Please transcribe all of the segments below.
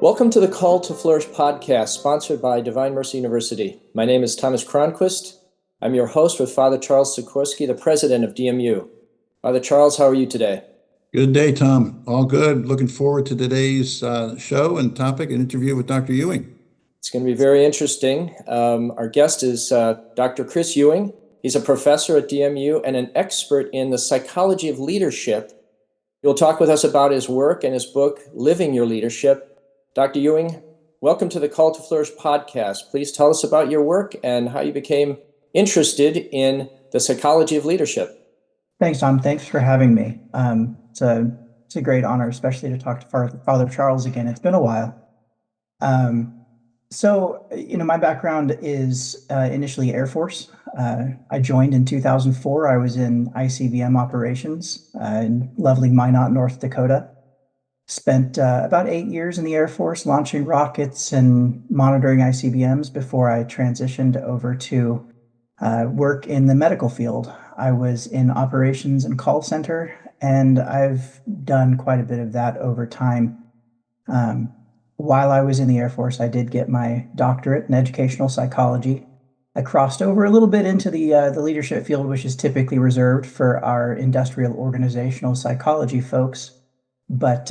Welcome to the Call to Flourish podcast, sponsored by Divine Mercy University. My name is Thomas Cronquist. I'm your host with Father Charles Sikorsky, the president of DMU. Father Charles, how are you today? Good day, Tom. All good. Looking forward to today's show and topic, an interview with Dr. Ewing. It's going to be very interesting. Our guest is Dr. Chris Ewing. He's a professor at DMU and an expert in the psychology of leadership. He'll talk with us about his work and his book, Living Your Leadership. Dr. Ewing, welcome to the Call to Flourish podcast. Please tell us about your work and how you became interested in the psychology of leadership. Thanks, Tom. Thanks for having me. It's a great honor, especially to talk to Father Charles again. It's been a while. My background is initially Air Force. I joined in 2004. I was in ICBM operations in lovely Minot, North Dakota. Spent about 8 years in the Air Force launching rockets and monitoring ICBMs before I transitioned over to work in the medical field. I was in operations and call center, and I've done quite a bit of that over time. While I was in the Air Force, I did get my doctorate in educational psychology. I crossed over a little bit into the leadership field, which is typically reserved for our industrial organizational psychology folks. But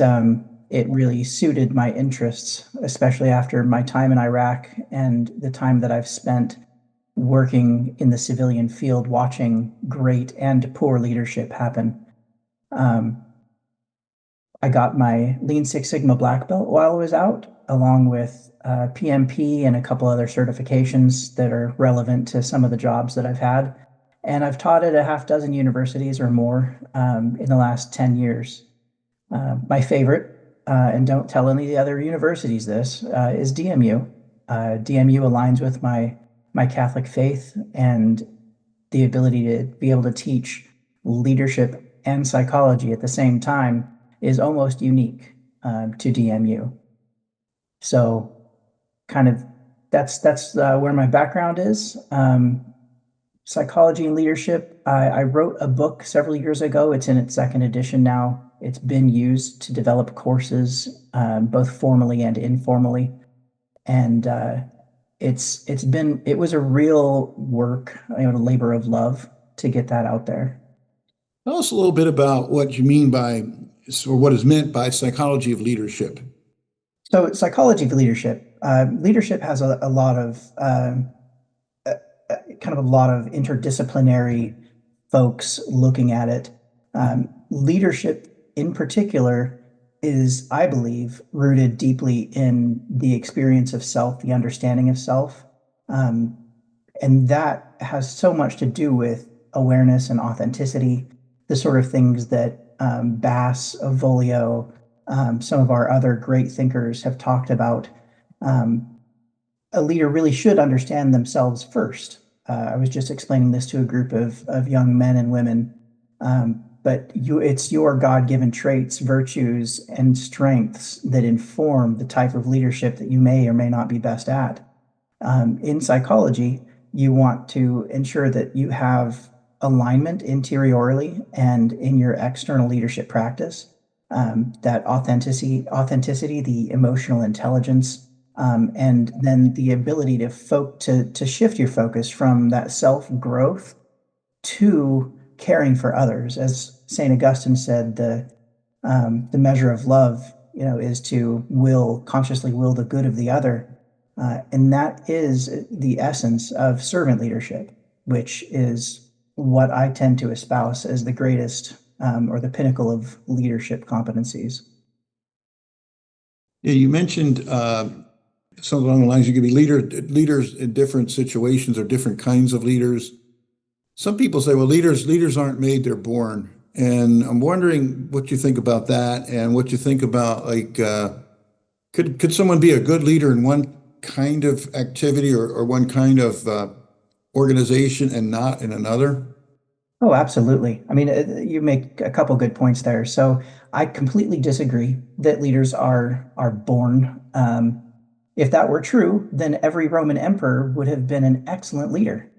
it really suited my interests, especially after my time in Iraq and the time that I've spent working in the civilian field, watching great and poor leadership happen. I got my Lean Six Sigma Black Belt while I was out, along with PMP and a couple other certifications that are relevant to some of the jobs that I've had. And I've taught at a half dozen universities or more in the last 10 years. My favorite, and don't tell any of the other universities this, is DMU. DMU aligns with my Catholic faith, and the ability to be able to teach leadership and psychology at the same time is almost unique to DMU. So kind of that's where my background is. Psychology and leadership. I wrote a book several years ago. It's in its second edition now. It's been used to develop courses, both formally and informally. And it was a real work, a labor of love to get that out there. Tell us a little bit about what you mean by, or what is meant by psychology of leadership. So psychology of leadership, leadership has a lot of interdisciplinary folks looking at it. Leadership in particular is, I believe, rooted deeply in the experience of self, the understanding of self. And that has so much to do with awareness and authenticity, the sort of things that Bass, Avolio, some of our other great thinkers have talked about. A leader really should understand themselves first. I was just explaining this to a group of young men and women. But it's your God-given traits, virtues, and strengths that inform the type of leadership that you may or may not be best at. In psychology, you want to ensure that you have alignment interiorly and in your external leadership practice, that authenticity, the emotional intelligence, and then the ability to shift your focus from that self-growth to caring for others. As St. Augustine said, the measure of love, is to consciously will the good of the other. And that is the essence of servant leadership, which is what I tend to espouse as the greatest or the pinnacle of leadership competencies. Yeah, you mentioned something along the lines, you could be leaders in different situations or different kinds of leaders. Some people say, well, leaders aren't made, they're born. And I'm wondering what you think about that, and what you think about, could someone be a good leader in one kind of activity or one kind of organization and not in another? Oh, absolutely. I mean, you make a couple good points there. So I completely disagree that leaders are born. If that were true, then every Roman emperor would have been an excellent leader.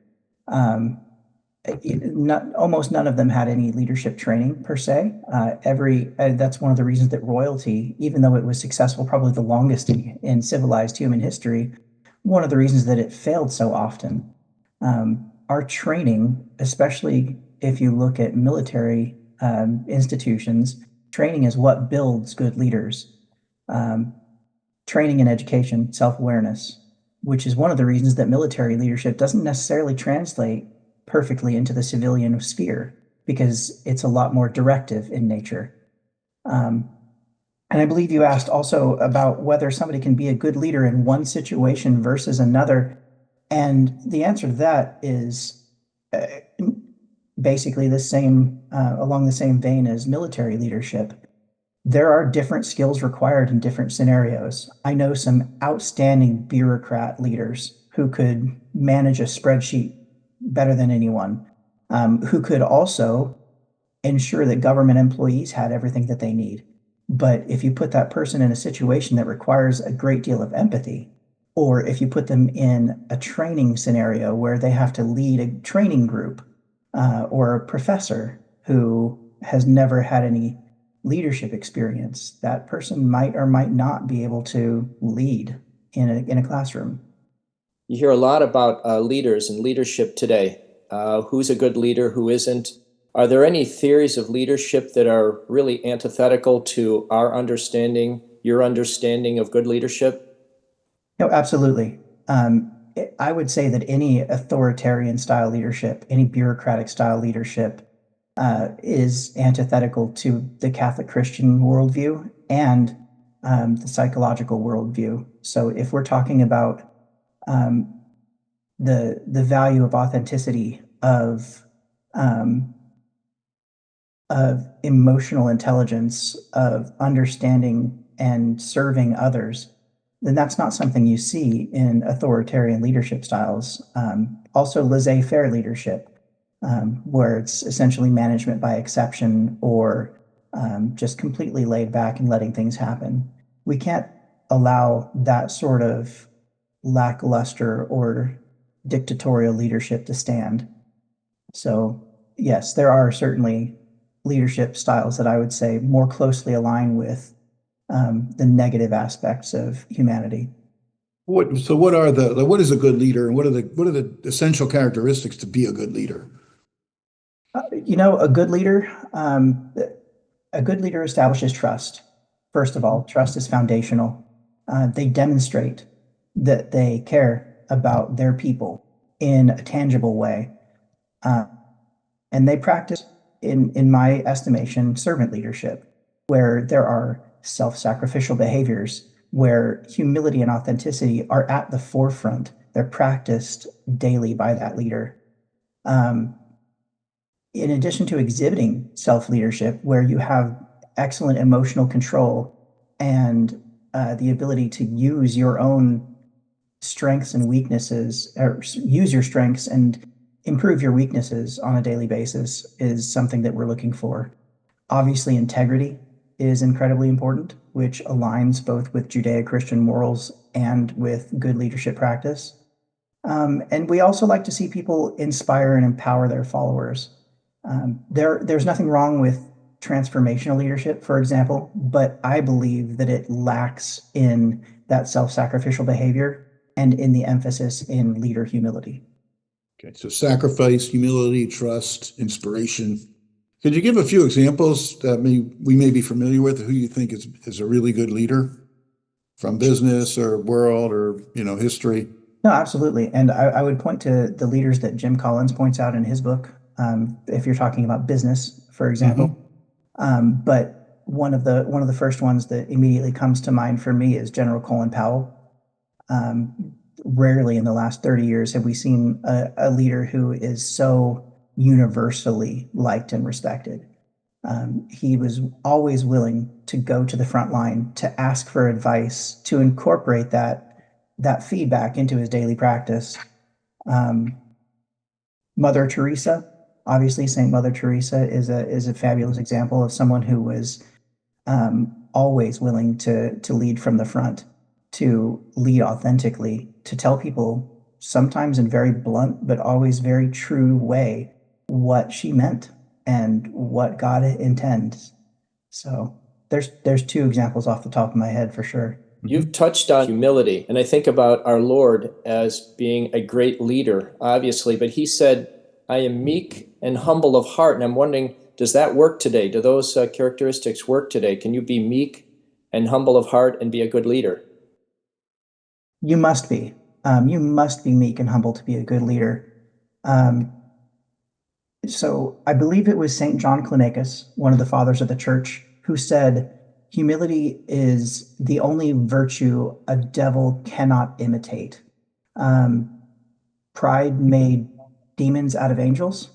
Almost none of them had any leadership training per se. That's one of the reasons that royalty, even though it was successful probably the longest in civilized human history, one of the reasons that it failed so often. Our training, especially if you look at military institutions, training is what builds good leaders. Training and education, self-awareness, which is one of the reasons that military leadership doesn't necessarily translate perfectly into the civilian sphere, because it's a lot more directive in nature. And I believe you asked also about whether somebody can be a good leader in one situation versus another. And the answer to that is basically the same, along the same vein as military leadership. There are different skills required in different scenarios. I know some outstanding bureaucrat leaders who could manage a spreadsheet better than anyone, who could also ensure that government employees had everything that they need. But if you put that person in a situation that requires a great deal of empathy, or if you put them in a training scenario where they have to lead a training group, or a professor who has never had any leadership experience, that person might or might not be able to lead in a classroom. You hear a lot about leaders and leadership today. Who's a good leader, who isn't? Are there any theories of leadership that are really antithetical to our understanding, your understanding of good leadership? No, absolutely. I would say that any authoritarian style leadership, any bureaucratic style leadership, is antithetical to the Catholic Christian worldview and the psychological worldview. So if we're talking about the value of authenticity, of emotional intelligence, of understanding and serving others, then that's not something you see in authoritarian leadership styles. Also, laissez-faire leadership, where it's essentially management by exception, or just completely laid back and letting things happen. We can't allow that sort of lackluster or dictatorial leadership to stand. So, yes, there are certainly leadership styles that I would say more closely align with the negative aspects of humanity. What is a good leader, and what are the essential characteristics to be a good leader? A good leader establishes trust. First of all, trust is foundational. They demonstrate that they care about their people in a tangible way. And they practice, in my estimation, servant leadership, where there are self-sacrificial behaviors, where humility and authenticity are at the forefront. They're practiced daily by that leader. In addition to exhibiting self-leadership, where you have excellent emotional control and the ability to use your own strengths and weaknesses, or use your strengths and improve your weaknesses on a daily basis, is something that we're looking for. Obviously, integrity is incredibly important, which aligns both with Judeo-Christian morals and with good leadership practice. And we also like to see people inspire and empower their followers. There's nothing wrong with transformational leadership, for example, but I believe that it lacks in that self-sacrificial behavior and in the emphasis in leader humility. Okay, so sacrifice, humility, trust, inspiration. Could you give a few examples that we may be familiar with, who you think is a really good leader from business or world or history? No, absolutely. And I would point to the leaders that Jim Collins points out in his book, if you're talking about business, for example. But one of the first ones that immediately comes to mind for me is General Colin Powell. Rarely in the last 30 years have we seen a leader who is so universally liked and respected. He was always willing to go to the front line, to ask for advice, to incorporate that feedback into his daily practice. Mother Teresa, obviously, Saint Mother Teresa is a fabulous example of someone who was always willing to lead from the front, to lead authentically, to tell people, sometimes in very blunt but always very true way, what she meant and what God intends. So there's two examples off the top of my head for sure. You've touched on humility, and I think about our Lord as being a great leader, obviously, but he said, I am meek and humble of heart. And I'm wondering, does that work today? Do those characteristics work today? Can you be meek and humble of heart and be a good leader? You must be. You must be meek and humble to be a good leader. So I believe it was St. John Climacus, one of the fathers of the church, who said, humility is the only virtue a devil cannot imitate. Pride made demons out of angels.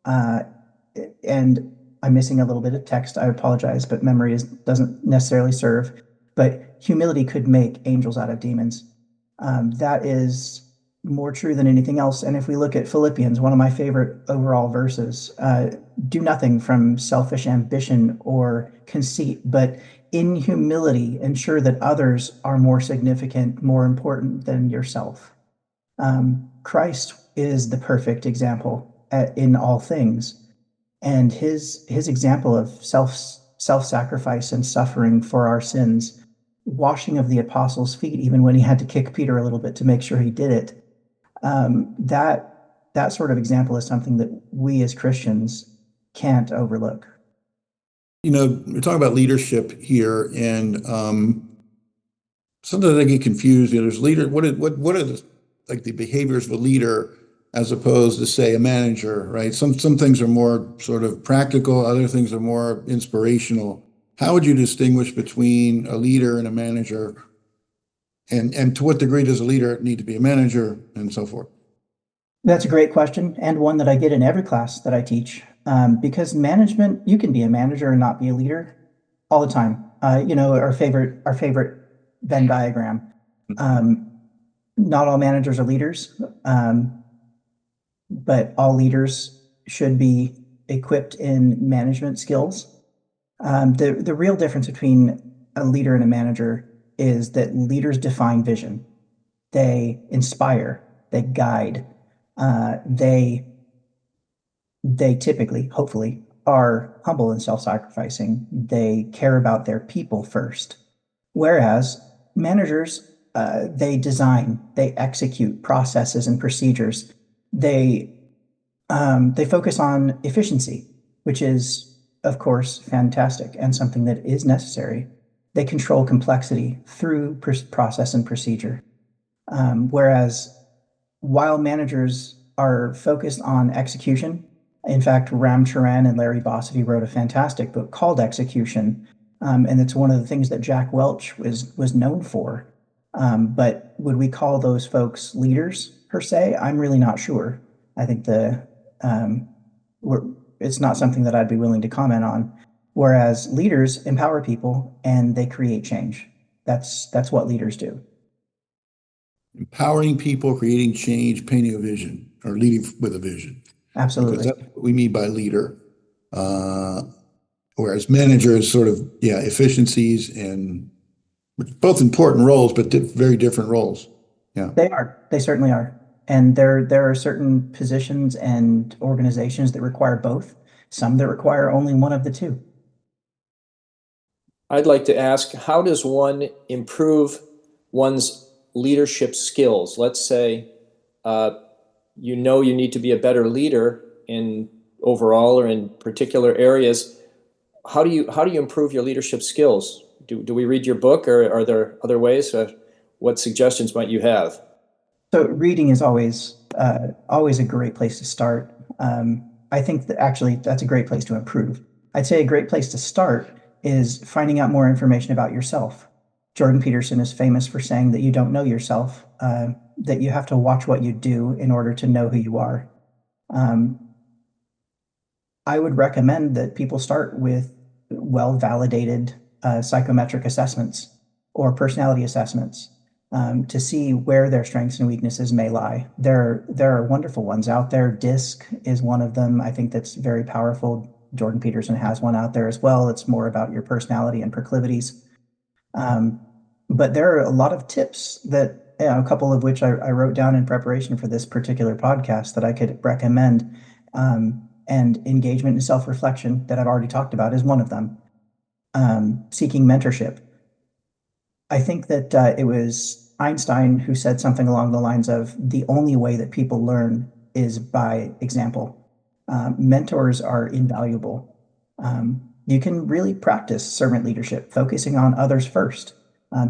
And I'm missing a little bit of text. I apologize, but memory doesn't necessarily serve. But humility could make angels out of demons. That is more true than anything else. And if we look at Philippians, one of my favorite overall verses, do nothing from selfish ambition or conceit, but in humility, ensure that others are more significant, more important than yourself. Christ is the perfect example in all things. And his example of self-sacrifice and suffering for our sins, washing of the apostles' feet, even when he had to kick Peter a little bit to make sure he did it, that sort of example is something that we as Christians can't overlook. We're talking about leadership here, and sometimes I get confused. There's leader. What are the behaviors of a leader as opposed to, say, a manager, right? Some things are more sort of practical, other things are more inspirational. How would you distinguish between a leader and a manager? And to what degree does a leader need to be a manager, and so forth? That's a great question, and one that I get in every class that I teach. Because management, you can be a manager and not be a leader all the time. Our favorite Venn diagram. Not all managers are leaders, but all leaders should be equipped in management skills. The real difference between a leader and a manager is that leaders define vision. They inspire, they guide, they typically, hopefully, are humble and self-sacrificing. They care about their people first. Whereas managers, they design, they execute processes and procedures. They focus on efficiency, which is, of course, fantastic and something that is necessary. They control complexity through process and procedure. Whereas while managers are focused on execution, in fact, Ram Charan and Larry Bossidy wrote a fantastic book called Execution, and it's one of the things that Jack Welch was known for. But would we call those folks leaders per se? I'm really not sure. I think it's not something that I'd be willing to comment on. Whereas leaders empower people and they create change. That's what leaders do. Empowering people, creating change, painting a vision, or leading with a vision. Absolutely. Because that's what we mean by leader. Whereas managers sort of, efficiencies, and both important roles, but very different roles. Yeah. They are. They certainly are. And there are certain positions and organizations that require both, some that require only one of the two. I'd like to ask, how does one improve one's leadership skills? Let's say you need to be a better leader in overall or in particular areas. How do you improve your leadership skills? Do we read your book, or are there other ways? What suggestions might you have? So reading is always a great place to start. I think that actually that's a great place to improve. I'd say a great place to start is finding out more information about yourself. Jordan Peterson is famous for saying that you don't know yourself, that you have to watch what you do in order to know who you are. I would recommend that people start with well-validated psychometric assessments or personality assessments to see where their strengths and weaknesses may lie. There are wonderful ones out there. DISC is one of them. I think that's very powerful. Jordan Peterson has one out there as well. It's more about your personality and proclivities. But there are a lot of tips that, a couple of which I wrote down in preparation for this particular podcast that I could recommend. And engagement and self-reflection that I've already talked about is one of them. Seeking mentorship. I think that it was Einstein who said something along the lines of the only way that people learn is by example. Mentors are invaluable. You can really practice servant leadership, focusing on others first.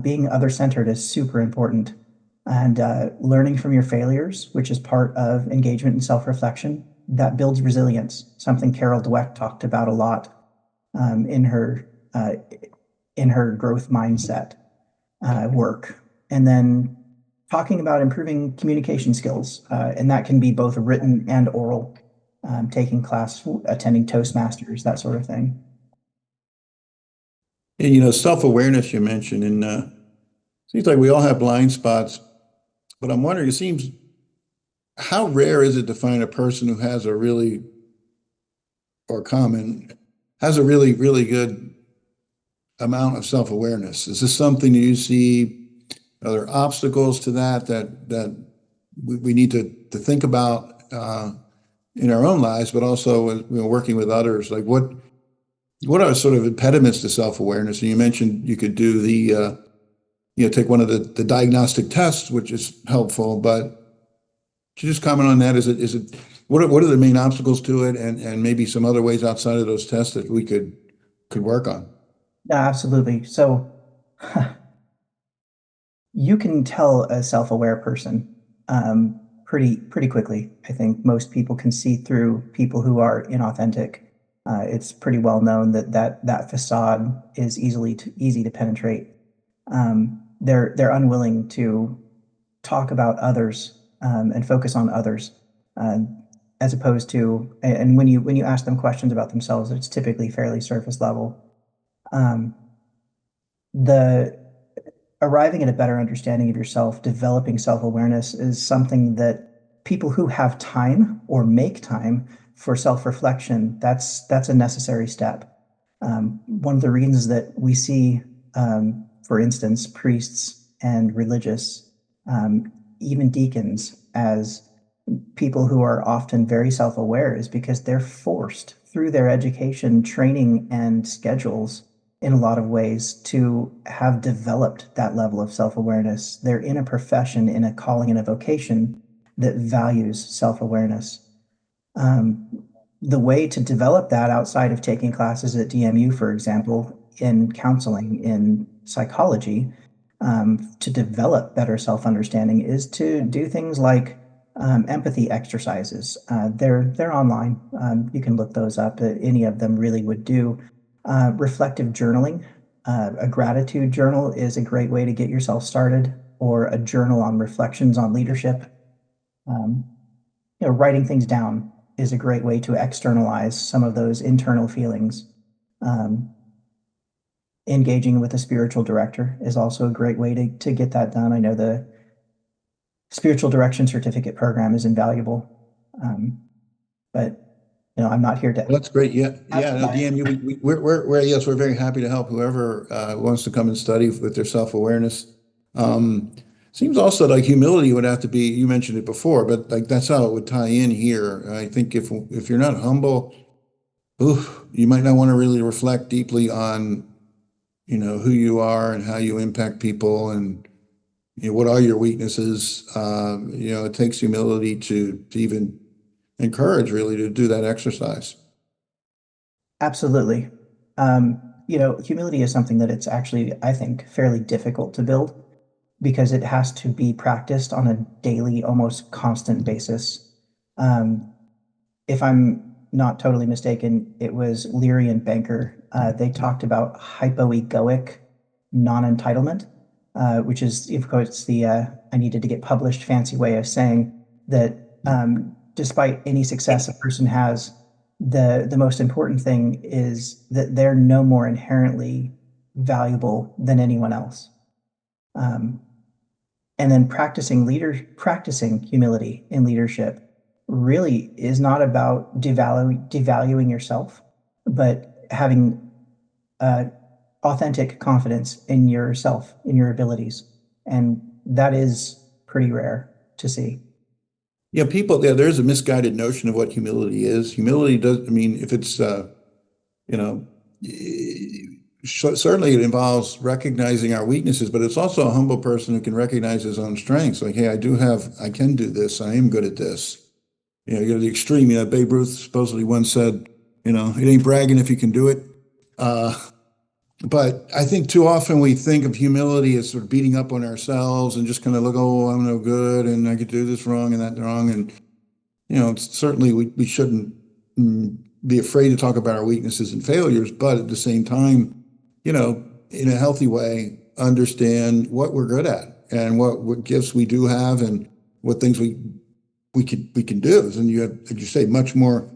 Being other-centered is super important. And learning from your failures, which is part of engagement and self-reflection, that builds resilience, something Carol Dweck talked about a lot in her growth mindset work. And then talking about improving communication skills, and that can be both written and oral, taking class, attending Toastmasters, that sort of thing. And, self-awareness you mentioned, and seems like we all have blind spots, but I'm wondering, how rare is it to find a person who has a really really good amount of self-awareness? Is this something that you see? Are there obstacles to that we need to think about in our own lives, but also working with others? Like what are sort of impediments to self-awareness? And you mentioned you could do take one of the diagnostic tests, which is helpful, but could you just comment on that? What are the main obstacles to it, and maybe some other ways outside of those tests that we could work on? Yeah, absolutely. So you can tell a self-aware person pretty quickly. I think most people can see through people who are inauthentic. It's pretty well known that facade is easy to penetrate. They're unwilling to talk about others and focus on others, as opposed to, and when you ask them questions about themselves, it's typically fairly surface level. The arriving at a better understanding of yourself, developing self-awareness is something that people who have time or make time for self-reflection, that's a necessary step. One of the reasons that we see, for instance, priests and religious, even deacons, as people who are often very self-aware is because they're forced through their education, training, and schedules in a lot of ways to have developed that level of self-awareness. They're in a profession, in a calling, in a vocation that values self-awareness. The way to develop that outside of taking classes at DMU, for example, in counseling, in psychology, to develop better self-understanding is to do things like empathy exercises. They're online. You can look those up. Any of them really would do. Reflective journaling. A gratitude journal is a great way to get yourself started, or a journal on reflections on leadership. Writing things down is a great way to externalize some of those internal feelings. Engaging with a spiritual director is also a great way to get that done. I know the spiritual direction certificate program is invaluable, but I'm not here to. Well, that's great. Yeah. No, DMU, we're very happy to help whoever wants to come and study with their self-awareness. Seems also like humility would have to be, you mentioned it before, but like that's how it would tie in here. I think if you're not humble, you might not want to really reflect deeply on, who you are and how you impact people, and what are your weaknesses. It takes humility to even encourage really to do that exercise. Absolutely. Humility is something that it's actually, I think, fairly difficult to build, because it has to be practiced on a daily, almost constant basis. If I'm not totally mistaken, it was Leary and Banker. They talked about hypoegoic non-entitlement, which is, of course, the I needed to get published fancy way of saying that despite any success a person has, the most important thing is that they're no more inherently valuable than anyone else. And then practicing humility in leadership really is not about devaluing yourself, but having authentic confidence in yourself, in your abilities. And that is pretty rare to see. Yeah, people, there's a misguided notion of what humility is. Humility does, I mean, if it's, you know, certainly it involves recognizing our weaknesses, but it's also a humble person who can recognize his own strengths. Like, hey, I can do this. I am good at this. You go to the extreme. Babe Ruth supposedly once said, it ain't bragging if you can do it. Uh, but I think too often we think of humility as sort of beating up on ourselves and just kind of look, oh, I'm no good and I could do this wrong and that wrong. And, certainly we shouldn't be afraid to talk about our weaknesses and failures, but at the same time, in a healthy way, understand what we're good at and what gifts we do have and what things we can do. And you have, like you say, much more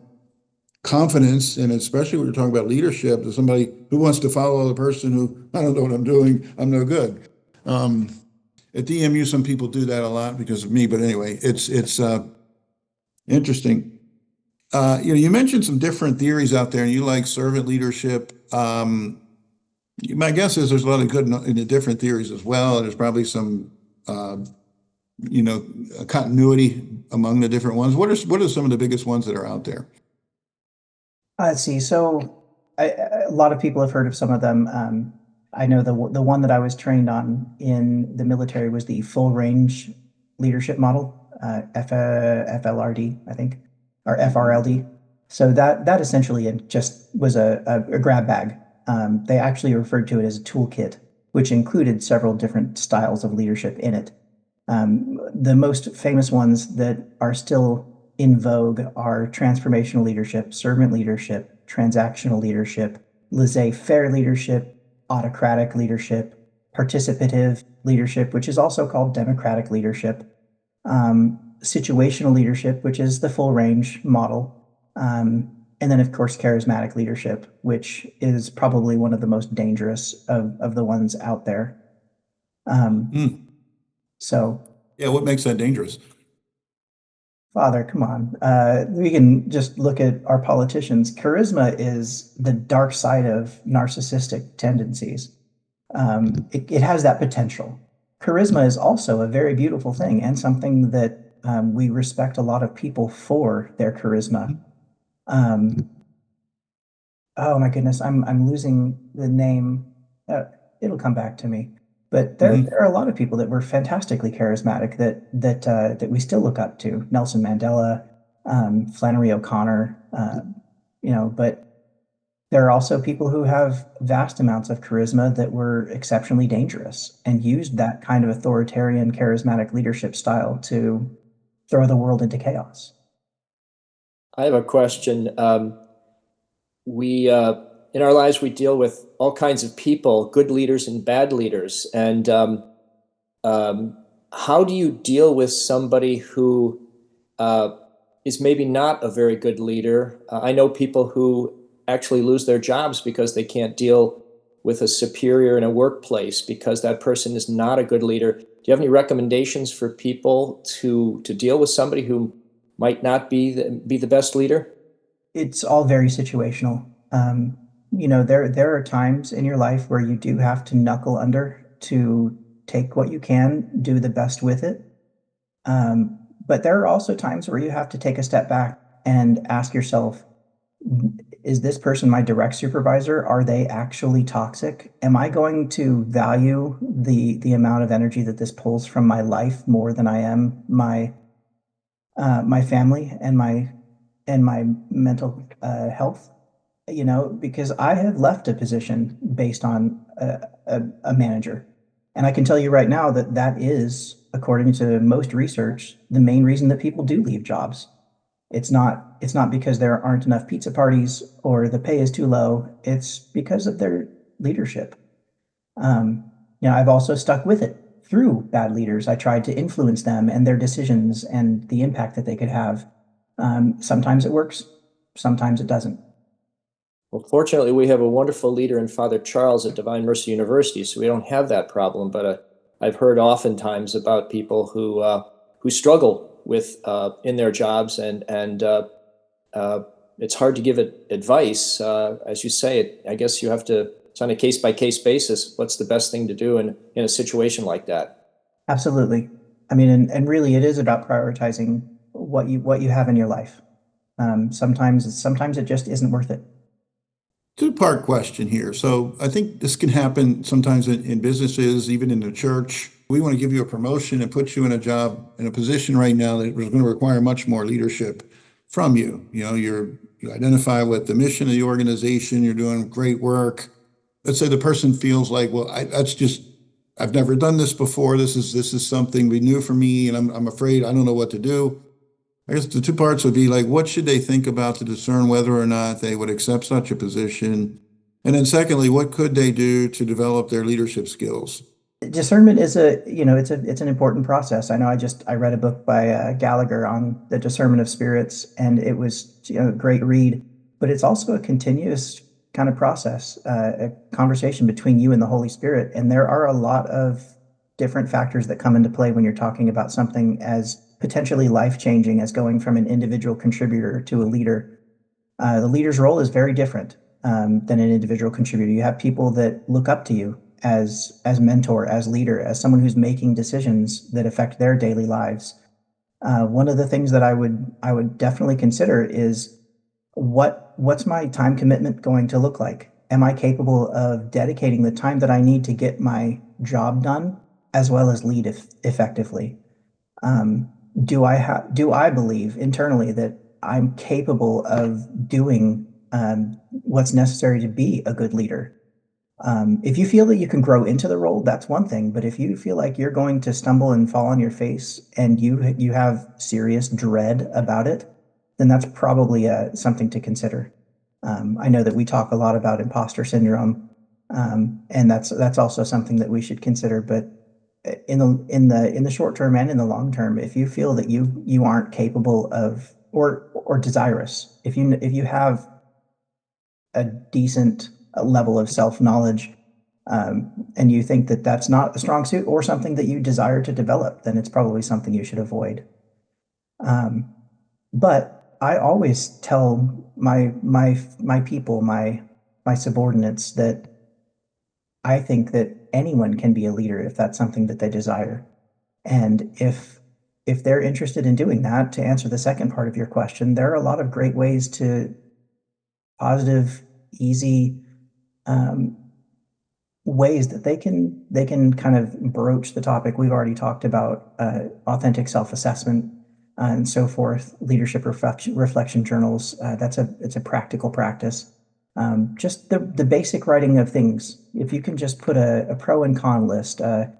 confidence, and especially when you're talking about leadership, to somebody who wants to follow the person who, I don't know what I'm doing, I'm no good. At DMU, some people do that a lot because of me, but anyway, it's interesting. You mentioned some different theories out there, and you like servant leadership. My guess is there's a lot of good in the different theories as well, and there's probably some continuity among the different ones. What are some of the biggest ones that are out there? Let's see. So a lot of people have heard of some of them. I know the one that I was trained on in the military was the full range leadership model, FLRD, I think, or FRLD. So that essentially just was a grab bag. They actually referred to it as a toolkit, which included several different styles of leadership in it. The most famous ones that are still in vogue are transformational leadership, servant leadership, transactional leadership, laissez-faire leadership, autocratic leadership, participative leadership, which is also called democratic leadership, situational leadership, which is the full range model, and then, of course, charismatic leadership, which is probably one of the most dangerous of the ones out there. So, yeah, what makes that dangerous? Father, come on. We can just look at our politicians. Charisma is the dark side of narcissistic tendencies. It has that potential. Charisma is also a very beautiful thing and something that we respect a lot of people for their charisma. Oh my goodness, I'm losing the name. It'll come back to me. But there are a lot of people that were fantastically charismatic that we still look up to. Nelson Mandela, Flannery O'Connor, but there are also people who have vast amounts of charisma that were exceptionally dangerous and used that kind of authoritarian, charismatic leadership style to throw the world into chaos. I have a question. We in our lives, we deal with all kinds of people, good leaders and bad leaders. And how do you deal with somebody who is maybe not a very good leader? I know people who actually lose their jobs because they can't deal with a superior in a workplace because that person is not a good leader. Do you have any recommendations for people to deal with somebody who might not be the best leader? It's all very situational. There are times in your life where you do have to knuckle under to take what you can, do the best with it. But there are also times where you have to take a step back and ask yourself, is this person my direct supervisor? Are they actually toxic? Am I going to value the amount of energy that this pulls from my life more than I am my family and my mental health? Because I have left a position based on a manager. And I can tell you right now that is, according to most research, the main reason that people do leave jobs. It's not because there aren't enough pizza parties or the pay is too low. It's because of their leadership. I've also stuck with it through bad leaders. I tried to influence them and their decisions and the impact that they could have. Sometimes it works, sometimes it doesn't. Well, fortunately, we have a wonderful leader in Father Charles at Divine Mercy University, so we don't have that problem. But I've heard oftentimes about people who struggle with in their jobs, and it's hard to give it advice. As you say, I guess you have to. It's on a case-by-case basis. What's the best thing to do in a situation like that? Absolutely. I mean, and really, it is about prioritizing what you have in your life. Sometimes it just isn't worth it. Two-part question here. So I think this can happen sometimes in businesses, even in the church. We want to give you a promotion and put you in a job, in a position right now that is going to require much more leadership from you. You know, you identify with the mission of the organization, you're doing great work. Let's say the person feels like, well, I've never done this before. This is something new for me, and I'm afraid I don't know what to do. I guess the two parts would be like, what should they think about to discern whether or not they would accept such a position? And then secondly, what could they do to develop their leadership skills? Discernment is it's an important process. I know I read a book by Gallagher on the discernment of spirits, and it was a great read, but it's also a continuous kind of process, a conversation between you and the Holy Spirit. And there are a lot of different factors that come into play when you're talking about something as potentially life-changing as going from an individual contributor to a leader. The leader's role is very different than an individual contributor. You have people that look up to you as mentor, as leader, as someone who's making decisions that affect their daily lives. One of the things that I would definitely consider is what's my time commitment going to look like? Am I capable of dedicating the time that I need to get my job done as well as lead effectively? Do I believe internally that I'm capable of doing what's necessary to be a good leader? If you feel that you can grow into the role, that's one thing. But if you feel like you're going to stumble and fall on your face and you have serious dread about it, then that's probably something to consider. I know that we talk a lot about imposter syndrome, and that's also something that we should consider. But in the short term and in the long term, if you feel that you aren't capable of or desirous, if you have a decent level of self-knowledge, and you think that that's not a strong suit or something that you desire to develop, then it's probably something you should avoid. But I always tell my people, my subordinates, that I think that anyone can be a leader if that's something that they desire. And if they're interested in doing that, to answer the second part of your question, there are a lot of great ways to positive, easy ways that they can kind of broach the topic. We've already talked about authentic self-assessment and so forth, leadership reflection journals. It's a practical practice. Just the basic writing of things. If you can just put a pro and con list, a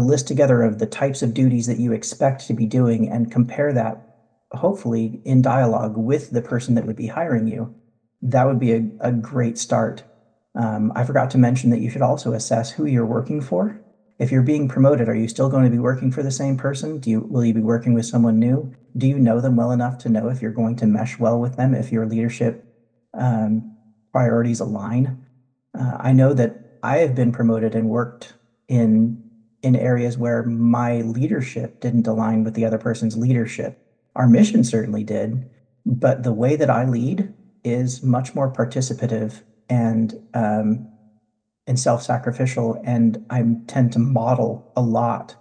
list together of the types of duties that you expect to be doing, and compare that, hopefully in dialogue with the person that would be hiring you, that would be a great start. I forgot to mention that you should also assess who you're working for. If you're being promoted, are you still going to be working for the same person? Will you be working with someone new? Do you know them well enough to know if you're going to mesh well with them, if your leadership priorities align? I know that I have been promoted and worked in areas where my leadership didn't align with the other person's leadership. Our mission certainly did, but the way that I lead is much more participative and self-sacrificial, and I tend to model a lot,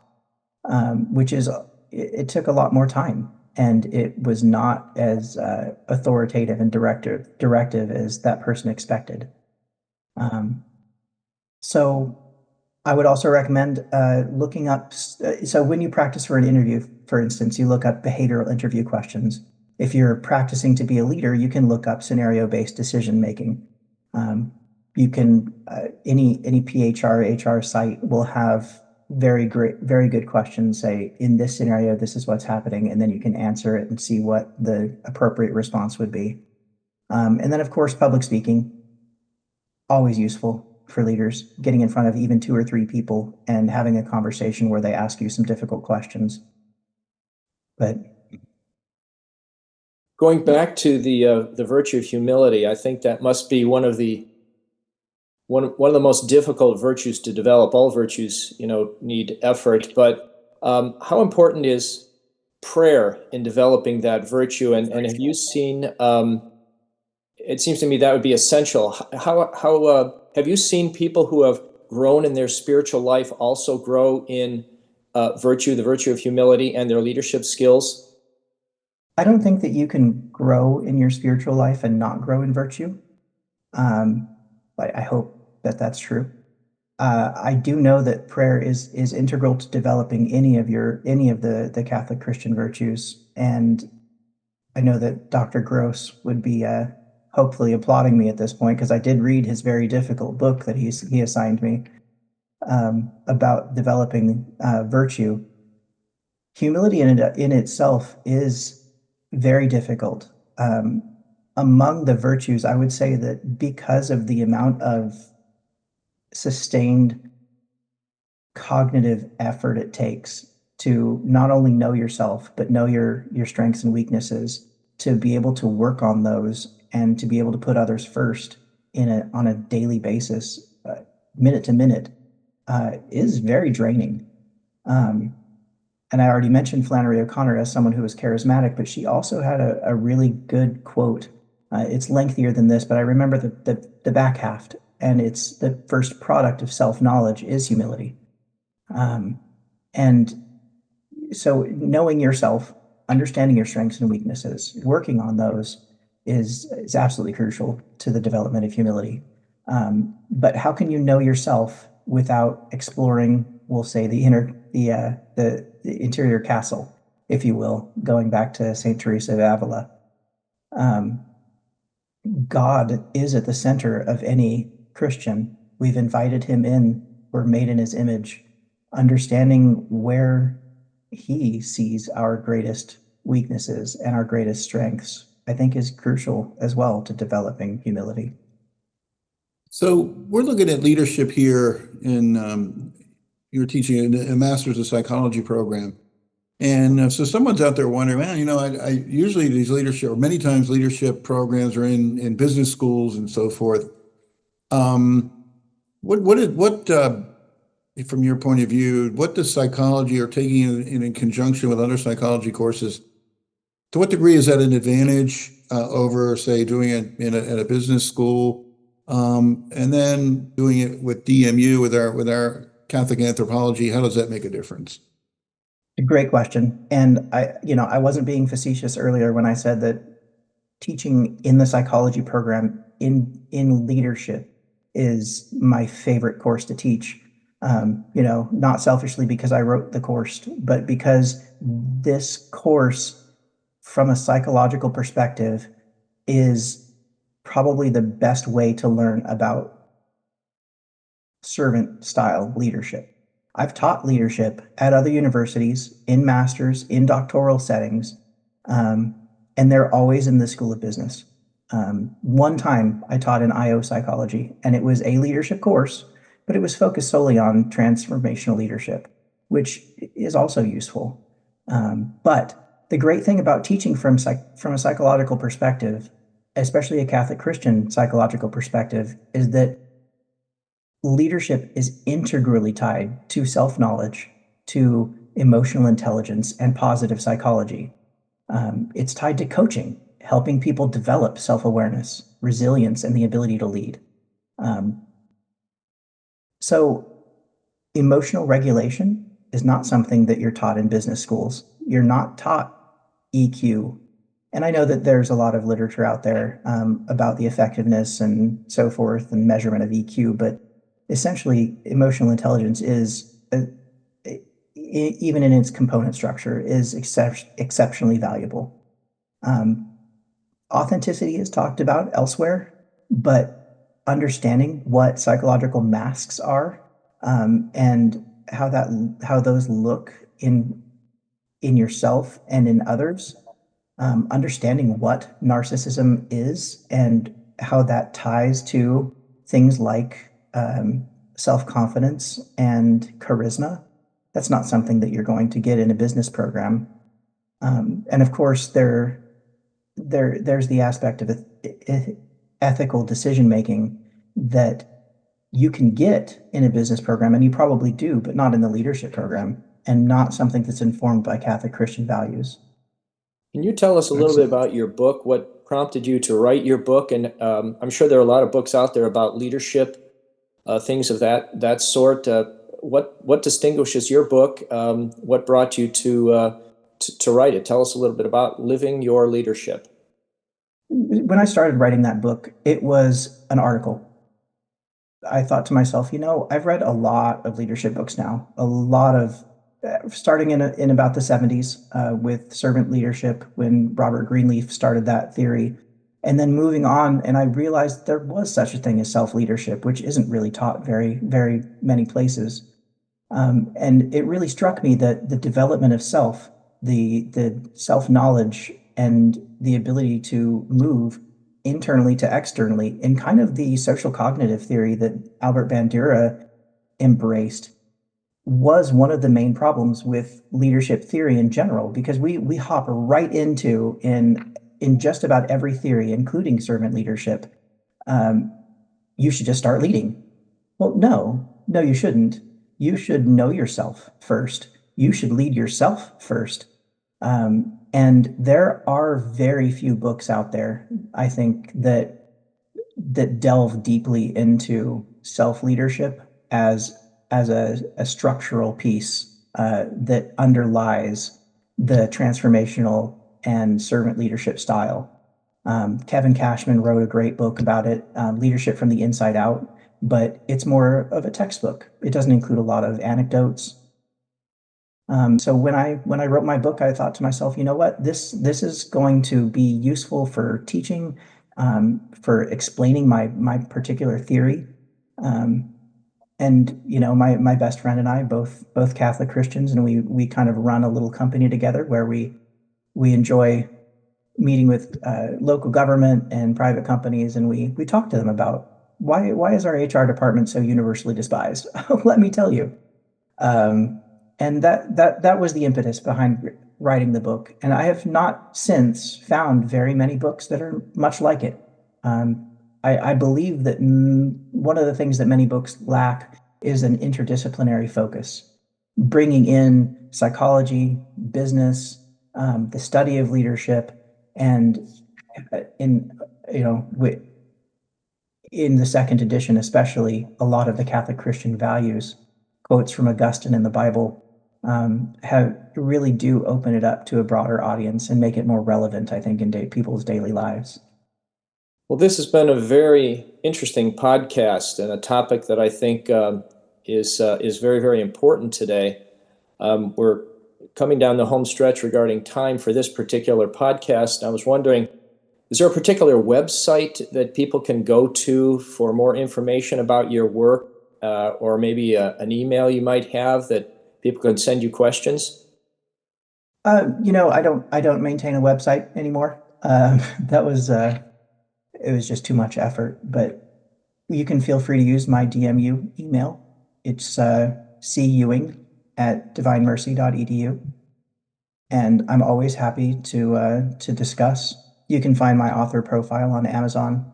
which is it took a lot more time, and it was not as authoritative and directive as that person expected. So I would also recommend looking up. So when you practice for an interview, for instance, you look up behavioral interview questions. If you're practicing to be a leader, you can look up scenario-based decision making. You can any PHR HR site will have very good questions. Say, in this scenario, this is what's happening, and then you can answer it and see what the appropriate response would be. And then, of course, public speaking, always useful for leaders, getting in front of even 2 or 3 people and having a conversation where they ask you some difficult questions. But going back to the virtue of humility, I think that must be one of the most difficult virtues to develop. All virtues, need effort, but how important is prayer in developing that virtue? And have you seen? It seems to me that would be essential. How have you seen people who have grown in their spiritual life also grow in the virtue of humility and their leadership skills? I don't think that you can grow in your spiritual life and not grow in virtue. But I hope that that's true. I do know that prayer is integral to developing any of the Catholic Christian virtues, and I know that Dr. Gross would be hopefully applauding me at this point because I did read his very difficult book that he assigned me about developing virtue. Humility in itself is very difficult. Among the virtues, I would say that because of the amount of sustained cognitive effort it takes to not only know yourself, but know your strengths and weaknesses, to be able to work on those and to be able to put others first on a daily basis, minute to minute, is very draining. And I already mentioned Flannery O'Connor as someone who was charismatic, but she also had a really good quote. It's lengthier than this, but I remember the back half, and it's the first product of self-knowledge is humility. And so knowing yourself, understanding your strengths and weaknesses, working on those is absolutely crucial to the development of humility. But how can you know yourself without exploring, we'll say, the interior castle, if you will, going back to Saint Teresa of Avila? God is at the center of any Christian. We've invited him in. We're made in his image. Understanding where he sees our greatest weaknesses and our greatest strengths, I think, is crucial as well to developing humility. So we're looking at leadership here you're teaching a master's of psychology program. And so someone's out there wondering, man, I usually these leadership, or many times leadership programs are in business schools and so forth. What from your point of view, what does psychology, or taking it in conjunction with other psychology courses, to what degree is that an advantage over, say, doing it at a business school, and then doing it with DMU, with our Catholic anthropology? How does that make a difference? A great question. And I wasn't being facetious earlier when I said that teaching in the psychology program in leadership is my favorite course to teach. Not selfishly because I wrote the course, but because this course, from a psychological perspective, is probably the best way to learn about servant style leadership. I've taught leadership at other universities, in masters, in doctoral settings, and they're always in the School of Business. One time I taught in IO psychology, and it was a leadership course, but it was focused solely on transformational leadership, which is also useful. But the great thing about teaching from a psychological perspective, especially a Catholic Christian psychological perspective, is that leadership is integrally tied to self-knowledge, to emotional intelligence, and positive psychology. It's tied to coaching, helping people develop self-awareness, resilience, and the ability to lead. So emotional regulation is not something that you're taught in business schools. You're not taught EQ. And I know that there's a lot of literature out there about the effectiveness and so forth and measurement of EQ, but essentially emotional intelligence is, even in its component structure, is exceptionally valuable. Authenticity is talked about elsewhere, but understanding what psychological masks are, and how those look in yourself and in others, understanding what narcissism is and how that ties to things like self-confidence and charisma. That's not something that you're going to get in a business program. And of course, there's the aspect of ethical decision making that you can get in a business program, and you probably do, but not in the leadership program, and not something that's informed by Catholic Christian values. Can you tell us a little bit about your book? What prompted you to write your book? And I'm sure there are a lot of books out there about leadership, things of that sort. What distinguishes your book? What brought you to to write it. Tell us a little bit about Living Your Leadership. When I started writing that book, it was an article. I thought to myself, I've read a lot of leadership books now, a lot of starting in about the 70s with servant leadership when Robert Greenleaf started that theory, and then moving on, and I realized there was such a thing as self-leadership, which isn't really taught very, very many places. And it really struck me that the development of self, the self-knowledge and the ability to move internally to externally in kind of the social cognitive theory that Albert Bandura embraced was one of the main problems with leadership theory in general, because we hop right into in just about every theory, including servant leadership, you should just start leading. Well, no, you shouldn't. You should know yourself first. You should lead yourself first. And there are very few books out there, I think, that delve deeply into self-leadership as a structural piece that underlies the transformational and servant leadership style. Kevin Cashman wrote a great book about it, Leadership from the Inside Out, but it's more of a textbook. It doesn't include a lot of anecdotes. So when I wrote my book, I thought to myself, you know what, this is going to be useful for teaching, for explaining my particular theory. And my best friend and I, both Catholic Christians, and we kind of run a little company together where we enjoy meeting with local government and private companies, and we talk to them about why is our HR department so universally despised? Let me tell you. And that was the impetus behind writing the book. And I have not since found very many books that are much like it. I believe that one of the things that many books lack is an interdisciplinary focus, bringing in psychology, business, the study of leadership, and in the second edition, especially, a lot of the Catholic Christian values, quotes from Augustine in the Bible, really do open it up to a broader audience and make it more relevant, I think, in people's daily lives. Well, this has been a very interesting podcast and a topic that I think is very, very important today. We're coming down the home stretch regarding time for this particular podcast. I was wondering, is there a particular website that people can go to for more information about your work, or maybe an email you might have that people could send you questions? I don't maintain a website anymore. It was just too much effort, but you can feel free to use my DMU email. It's cewing@divinemercy.edu. And I'm always happy to discuss. You can find my author profile on Amazon.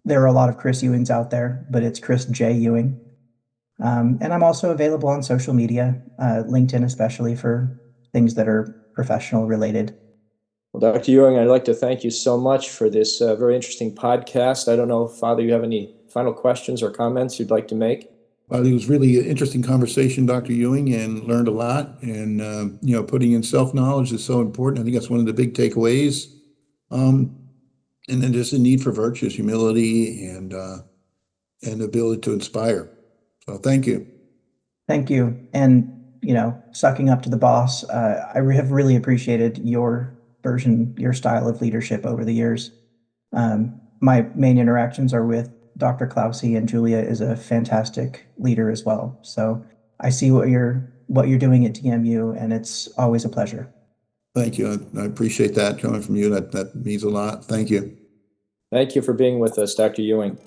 There are a lot of Chris Ewings out there, but it's Chris J. Ewing. And I'm also available on social media, LinkedIn especially, for things that are professional related. Well, Dr. Ewing, I'd like to thank you so much for this very interesting podcast. I don't know, Father, you have any final questions or comments you'd like to make? Well, it was really an interesting conversation, Dr. Ewing, and learned a lot. And, putting in self-knowledge is so important. I think that's one of the big takeaways. And then just the need for virtues, humility, and the ability to inspire. So thank you. Thank you. And, sucking up to the boss, I have really appreciated your style of leadership over the years. My main interactions are with Dr. Clausy, and Julia is a fantastic leader as well. So I see what you're doing at DMU, and it's always a pleasure. Thank you. I appreciate that coming from you. That means a lot. Thank you. Thank you for being with us, Dr. Ewing.